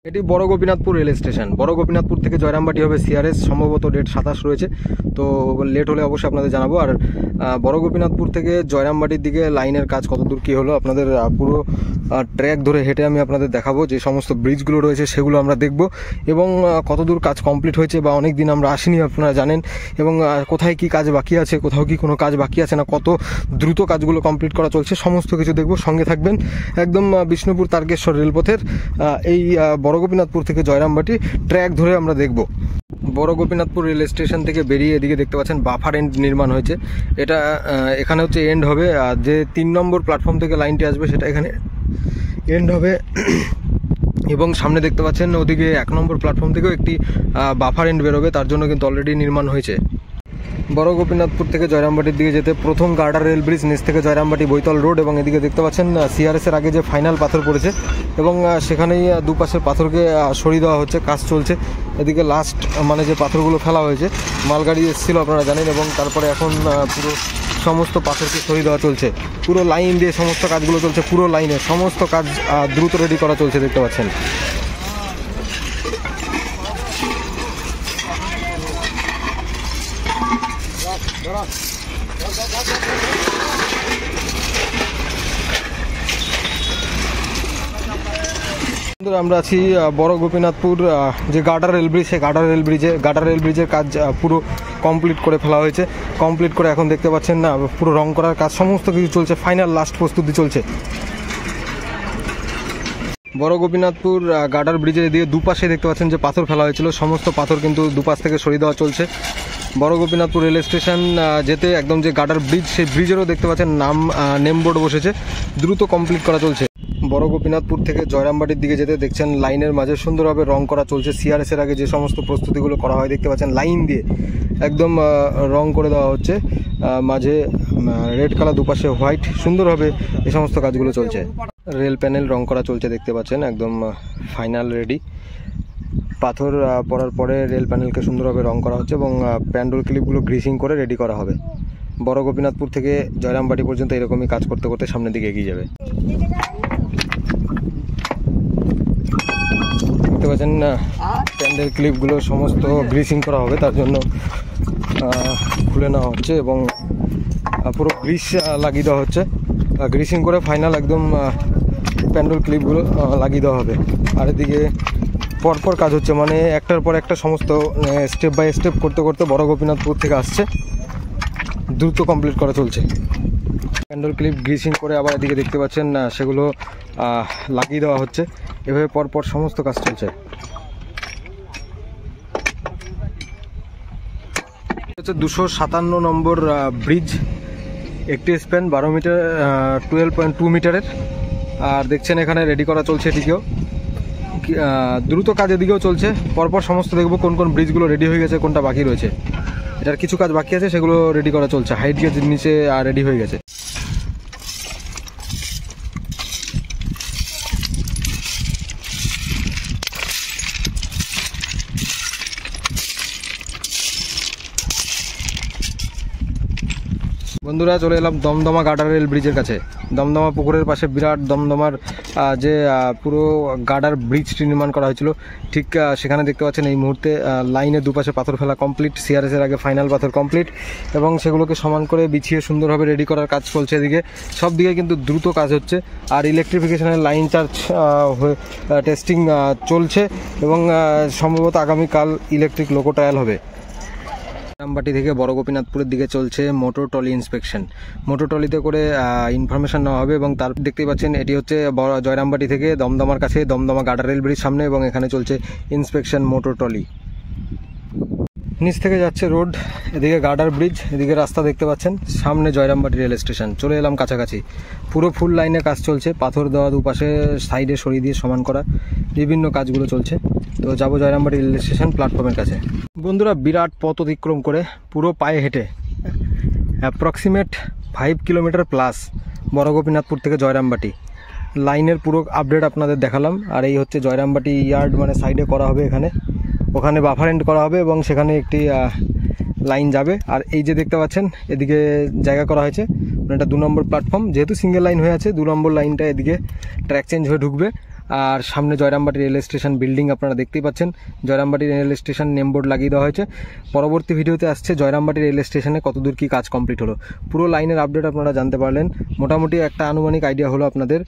এটি বড় Gopinathpur rail station. বড় গোপীনাথপুর থেকে জয়রামবাটি হবে সিআরএস, সম্ভবত ডেট 27 রয়েছে, তো লেট হলে অবশ্যই আপনাদের জানাবো। আর বড় গোপীনাথপুর থেকে জয়রামবাটির দিকে লাইনের কাজ কতদূর কী হলো আপনাদের পুরো ট্র্যাক ধরে হেঁটে আমি আপনাদের দেখাবো। যে সমস্ত ব্রিজগুলো রয়েছে সেগুলো আমরা দেখব এবং কতদূর কাজ কমপ্লিট হয়েছে বা অনেক দিন আমরা আসিনি আপনারা জানেন, এবং কোথায় কি কাজ বাকি আছে, কোথাও কি কোনো কাজ বাকি আছে না, কত দ্রুত কাজগুলো কমপ্লিট করা চলছে, সমস্ত কিছু দেখব। সঙ্গে থাকবেন একদম বিষ্ণুপুর তারকেশ্বর রেলপথের এই বড় গোপীনাথপুর থেকে জয়রামবাটি ট্র্যাক ধরে আমরা দেখব। বড় গোপীনাথপুর রেল স্টেশন থেকে বেরিয়ে এদিকে দেখতে পাচ্ছেন বাফার এন্ড নির্মাণ হয়েছে। এটা এখানে হচ্ছে এন্ড হবে, আর যে 3 নম্বর প্ল্যাটফর্ম থেকে লাইনটি আসবে সেটা এখানে এন্ড হবে। এবং সামনে দেখতে পাচ্ছেন ওদিকে 1 নম্বর প্ল্যাটফর্ম থেকেও একটি বাফার এন্ড বেরোবে, তার জন্য কিন্তু অলরেডি নির্মাণ হয়েছে। বড় গোপীনাথপুর থেকে জয়রামবাটির দিকে যেতে প্রথম গার্ডার রেল ব্রিজ, নিচ থেকে জয়রামবাটি বৈতল রোড, এবং এদিকে দেখতে পাচ্ছেন সিআরএসের আগে যে ফাইনাল পাথর পড়েছে এবং সেখানেই দুপাশের পাথরকে সরিয়ে দেওয়া হচ্ছে, কাজ চলছে। এদিকে লাস্ট মানে যে পাথরগুলো ফেলা হয়েছে, মালগাড়ি এসেছিল আপনারা জানেন, এবং তারপরে এখন পুরো সমস্ত পাথরকে সরিয়ে দেওয়া চলছে। পুরো লাইন দিয়ে সমস্ত কাজগুলো চলছে, পুরো লাইনে সমস্ত কাজ দ্রুত রেডি করা চলছে দেখতে পাচ্ছেন। আমরা আছি বড় গোপীনাথপুর যে গার্ডার রেল ব্রিজ, সেই গার্ডার রেল ব্রিজের কাজ পুরো কমপ্লিট করে ফেলা হয়েছে। কমপ্লিট করে এখন দেখতে পাচ্ছেন না পুরো রং করার কাজ সমস্ত কিছু চলছে, ফাইনাল লাস্ট প্রস্তুতি চলছে। বড় গোপীনাথপুর গার্ডার ব্রিজের দিয়ে দুপাশে দেখতে পাচ্ছেন যে পাথর ফেলা হয়েছিল, সমস্ত পাথর কিন্তু দুপাশ থেকে সরিয়ে দেওয়া চলছে। বড় গোপীনাথপুর রেল স্টেশন যেতে একদম যে গার্ডার ব্রিজ, সেই ব্রিজেরও দেখতে পাচ্ছেন নেম বোর্ড বসেছে, দ্রুত কমপ্লিট করা চলছে। বড় গোপীনাথপুর থেকে জয়রামবাটির দিকে যেতে দেখছেন লাইনের মাঝে সুন্দরভাবে রং করা চলছে। সিআরএস এর আগে যে সমস্ত প্রস্তুতিগুলো করা হয় দেখতে পাচ্ছেন লাইন দিয়ে একদম রং করে দেওয়া হচ্ছে, মাঝে রেড কালার, দুপাশে হোয়াইট, সুন্দরভাবে এই সমস্ত কাজগুলো চলছে। রেল প্যানেল রং করা চলছে দেখতে পাচ্ছেন, একদম ফাইনাল রেডি। পাথর পড়ার পরে রেল প্যানেলকে সুন্দরভাবে রং করা হচ্ছে এবং প্যান্ডেল ক্লিপগুলো গ্রিসিং করে রেডি করা হবে। বড় গোপীনাথপুর থেকে জয়রামবাটি পর্যন্ত এরকমই কাজ করতে করতে সামনের দিকে এগিয়ে যাবে। দেখতে পাচ্ছেন প্যান্ডেল ক্লিপগুলো সমস্ত গ্রিসিং করা হবে, তার জন্য খুলে নেওয়া হচ্ছে এবং পুরো গ্রিস লাগিয়ে দেওয়া হচ্ছে। গ্রিসিং করে ফাইনাল একদম প্যান্ডেল ক্লিপগুলো লাগিয়ে দেওয়া হবে। আর এদিকে পরপর কাজ হচ্ছে, মানে একটার পর একটা সমস্ত স্টেপ বাই স্টেপ করতে করতে বড় গোপীনাথপুর থেকে আসছে, দ্রুত কমপ্লিট করা চলছে। প্যান্ডেল ক্লিপ গ্রিসিং করে আবার এদিকে দেখতে পাচ্ছেন সেগুলো লাগিয়ে দেওয়া হচ্ছে। এভাবে পরপর সমস্ত কাজ চলছে। হচ্ছে 257 নম্বর ব্রিজ, একটি স্প্যান 12 মিটার 12.2 মিটারের। আর দেখছেন এখানে রেডি করা চলছে, এদিকেও দ্রুত কাজ এদিকেও চলছে। পরপর সমস্ত দেখবো কোন কোন ব্রিজগুলো রেডি হয়ে গেছে, কোনটা বাকি রয়েছে। এটার কিছু কাজ বাকি আছে, সেগুলো রেডি করা চলছে। হাইট গেজ নিচে রেডি হয়ে গেছে। বন্ধুরা চলে এলাম দমদমা গার্ডার রেল ব্রিজের কাছে। দমদমা পুকুরের পাশে বিরাট দমদমার যে পুরো গার্ডার ব্রিজটি নির্মাণ করা হয়েছিল, ঠিক সেখানে দেখতে পাচ্ছেন এই মুহূর্তে লাইনের দুপাশে পাথর ফেলা কমপ্লিট। সিআরএস এর আগে ফাইনাল পাথর কমপ্লিট এবং সেগুলোকে সমান করে বিছিয়ে সুন্দরভাবে রেডি করার কাজ চলছে। এদিকে সব দিকে কিন্তু দ্রুত কাজ হচ্ছে। আর ইলেকট্রিফিকেশনের লাইন চার্জ টেস্টিং চলছে এবং সম্ভবত আগামীকাল ইলেকট্রিক লোকো ট্রায়াল হবে। জয়রামবাটি থেকে বড় গোপীনাথপুরের দিকে চলছে মোটর ট্রলি ইন্সপেকশন। মোটর ট্রলিতে করে ইনফরমেশন নেওয়া হবে এবং তার দেখতেই পাচ্ছেন এটি হচ্ছে জয়রামবাটি থেকে দমদমার কাছে, দমদমা গার্ডার রেল ব্রিজ সামনে, এবং এখানে চলছে ইন্সপেকশন মোটর ট্রলি। নিচ থেকে যাচ্ছে রোড, এদিকে গার্ডার ব্রিজ, এদিকে রাস্তা দেখতে পাচ্ছেন, সামনে জয়রামবাটি রেল স্টেশন। চলে এলাম কাছাকাছি, পুরো ফুল লাইনে কাজ চলছে। পাথর দেওয়া দুপাশে সাইডে সরিয়ে দিয়ে সমান করা বিভিন্ন কাজগুলো চলছে। তো যাবো জয়রামবাটি রেল স্টেশন প্ল্যাটফর্মের কাছে। বন্ধুরা বিরাট পথ অতিক্রম করে পুরো পায়ে হেঁটে অ্যাপ্রক্সিমেট 5 কিলোমিটার প্লাস বড় গোপীনাথপুর থেকে জয়রামবাটি লাইনের পুরো আপডেট আপনাদের দেখালাম। আর এই হচ্ছে জয়রামবাটি ইয়ার্ড, মানে সাইডে করা হবে, ওখানে বাফার এন্ড করা হবে এবং সেখানে একটি লাইন যাবে। আর এই যে দেখতে পাচ্ছেন এদিকে জায়গা করা হয়েছে, এটা 2 নম্বর প্ল্যাটফর্ম, যেহেতু সিঙ্গেল লাইন হয়ে আছে 2 নম্বর লাইনটা এদিকে ট্র্যাক চেঞ্জ হয়ে ঢুকবে। আর সামনে জয়রামবাটি রেল স্টেশন বিল্ডিং আপনারা দেখতেই পাচ্ছেন। Jayrambati rail station name board লাগিয়ে দেওয়া হয়েছে। পরবর্তী ভিডিওতে আসছে জয়রামবাটি রেল স্টেশনে কতদূর কী কাজ কমপ্লিট হলো। পুরো লাইনের আপডেট আপনারা জানতে পারলেন। মোটামুটি একটা আনুমানিক আইডিয়া হলো আপনাদের।